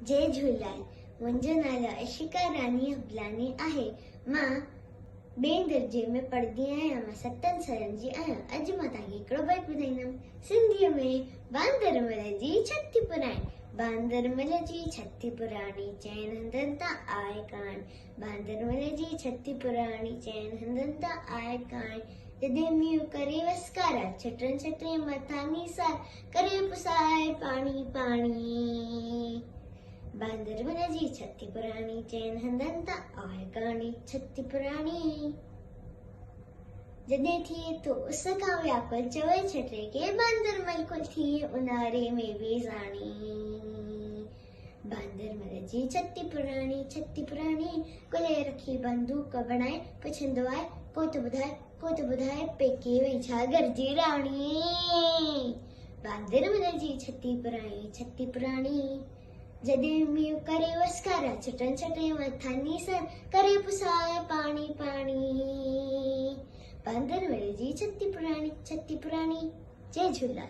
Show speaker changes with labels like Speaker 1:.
Speaker 1: जय झूलेलाल। मुंहिंजो नालो अशिका रानी हबलानी आहे। मां ॿिएं दर्जे में पढ़ंदी आहियां। मां 7 सालनि जी आहियां। अॼु मां तव्हांखे हिकिड़ो बैत ॿुधाईंदमि। सिंधीअ में बांदरमल जी छती पुराणी। बांदरमल जी छती पुराणी चइनि हंधनि तां आहे कान। बांदरमल जी छती पुराणी चइनि हंधनि तां आहे कान। जॾहिं मींहुं करे वसकारा छटनि छटे मथां निसार करे पुसाए पाणी पाणी। बांदरमल जी छती पुराणी चइनि हंधनि तां आहे कान। छती पुराणी जॾहिं थिए तो उस खां व्याकुल चवे छटे के बांदरमल कुल थिए उन्हारे में बेज़ाणी। बांदरमल जी छती पुराणी कुले रखी बंदूक बणाए पुछंदो आहे को त ॿुधाए पेके वई छा गरजी राणी। बांदरमल जी छती पुराणी जॾहिं मींहुं करे वसकारा छटनि छटे मथां निसार करे पुसाए पाणी पाणी। बांदरमल जी छती पुराणी। जय झूलेलाल।